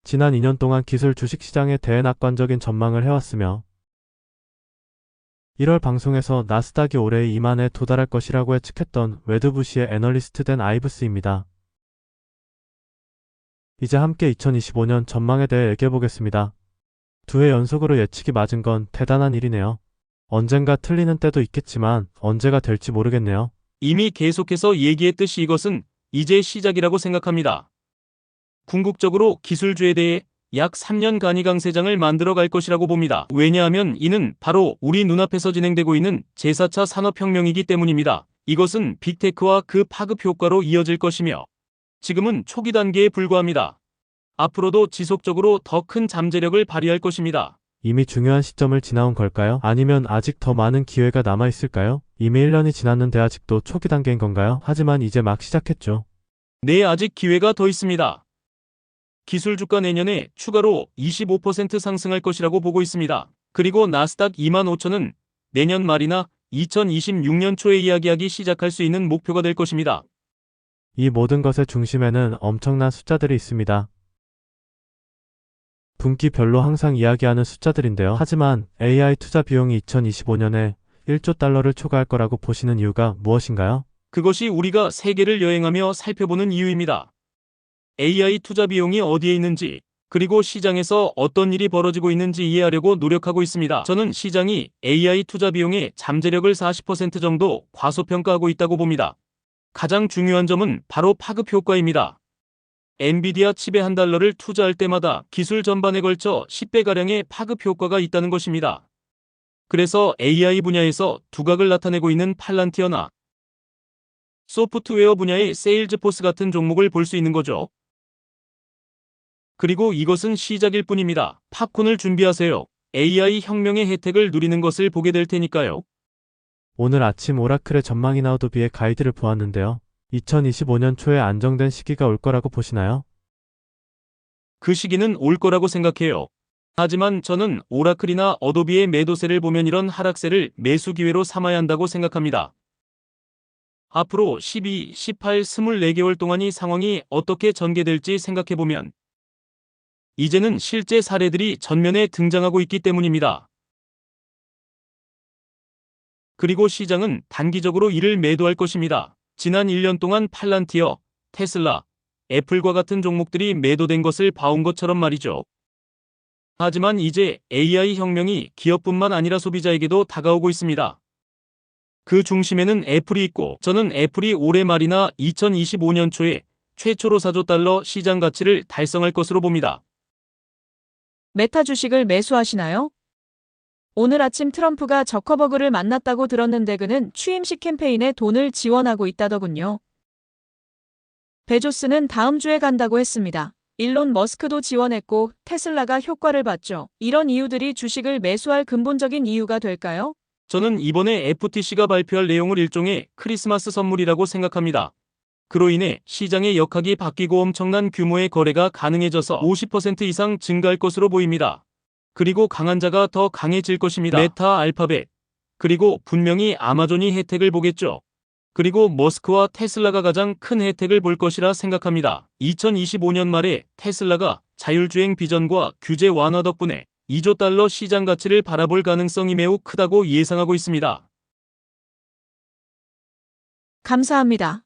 지난 2년 동안 기술 주식시장에 대낙관적인 전망을 해왔으며 1월 방송에서 나스닥이 올해 2만에 도달할 것이라고 예측했던 웨드부시의 애널리스트 된 아이브스입니다. 이제 함께 2025년 전망에 대해 얘기해보겠습니다. 2회 연속으로 예측이 맞은 건 대단한 일이네요. 언젠가 틀리는 때도 있겠지만 언제가 될지 모르겠네요. 이미 계속해서 얘기했듯이 이것은 이제 시작이라고 생각합니다. 궁극적으로 기술주에 대해 약 3년간의 강세장을 만들어 갈 것이라고 봅니다. 왜냐하면 이는 바로 우리 눈앞에서 진행되고 있는 제4차 산업혁명이기 때문입니다. 이것은 빅테크와 그 파급 효과로 이어질 것이며 지금은 초기 단계에 불과합니다. 앞으로도 지속적으로 더 큰 잠재력을 발휘할 것입니다. 이미 중요한 시점을 지나온 걸까요? 아니면 아직 더 많은 기회가 남아있을까요? 이미 1년이 지났는데 아직도 초기 단계인 건가요? 하지만 이제 막 시작했죠. 네, 아직 기회가 더 있습니다. 기술 주가 내년에 추가로 25% 상승할 것이라고 보고 있습니다. 그리고 나스닥 25,000은 내년 말이나 2026년 초에 이야기하기 시작할 수 있는 목표가 될 것입니다. 이 모든 것의 중심에는 엄청난 숫자들이 있습니다. 분기별로 항상 이야기하는 숫자들인데요. 하지만 AI 투자 비용이 2025년에 1조 달러를 초과할 거라고 보시는 이유가 무엇인가요? 그것이 우리가 세계를 여행하며 살펴보는 이유입니다. AI 투자 비용이 어디에 있는지, 그리고 시장에서 어떤 일이 벌어지고 있는지 이해하려고 노력하고 있습니다. 저는 시장이 AI 투자 비용의 잠재력을 40% 정도 과소평가하고 있다고 봅니다. 가장 중요한 점은 바로 파급 효과입니다. 엔비디아 칩에 $1를 투자할 때마다 기술 전반에 걸쳐 10배가량의 파급 효과가 있다는 것입니다. 그래서 AI 분야에서 두각을 나타내고 있는 팔란티어나 소프트웨어 분야의 세일즈포스 같은 종목을 볼 수 있는 거죠. 그리고 이것은 시작일 뿐입니다. 팝콘을 준비하세요. AI 혁명의 혜택을 누리는 것을 보게 될 테니까요. 오늘 아침 오라클의 전망이나 어도비의 가이드를 보았는데요. 2025년 초에 안정된 시기가 올 거라고 보시나요? 그 시기는 올 거라고 생각해요. 하지만 저는 오라클이나 어도비의 매도세를 보면 이런 하락세를 매수 기회로 삼아야 한다고 생각합니다. 앞으로 12, 18, 24개월 동안이 상황이 어떻게 전개될지 생각해보면 이제는 실제 사례들이 전면에 등장하고 있기 때문입니다. 그리고 시장은 단기적으로 이를 매도할 것입니다. 지난 1년 동안 팔란티어, 테슬라, 애플과 같은 종목들이 매도된 것을 봐온 것처럼 말이죠. 하지만 이제 AI 혁명이 기업뿐만 아니라 소비자에게도 다가오고 있습니다. 그 중심에는 애플이 있고 저는 애플이 올해 말이나 2025년 초에 최초로 4조 달러 시장 가치를 달성할 것으로 봅니다. 메타 주식을 매수하시나요? 오늘 아침 트럼프가 저커버그를 만났다고 들었는데 그는 취임식 캠페인에 돈을 지원하고 있다더군요. 베조스는 다음 주에 간다고 했습니다. 일론 머스크도 지원했고 테슬라가 효과를 봤죠. 이런 이유들이 주식을 매수할 근본적인 이유가 될까요? 저는 이번에 FTC가 발표할 내용을 일종의 크리스마스 선물이라고 생각합니다. 그로 인해 시장의 역학이 바뀌고 엄청난 규모의 거래가 가능해져서 50% 이상 증가할 것으로 보입니다. 그리고 강한 자가 더 강해질 것입니다. 메타, 알파벳, 그리고 분명히 아마존이 혜택을 보겠죠. 그리고 머스크와 테슬라가 가장 큰 혜택을 볼 것이라 생각합니다. 2025년 말에 테슬라가 자율주행 비전과 규제 완화 덕분에 2조 달러 시장 가치를 바라볼 가능성이 매우 크다고 예상하고 있습니다. 감사합니다.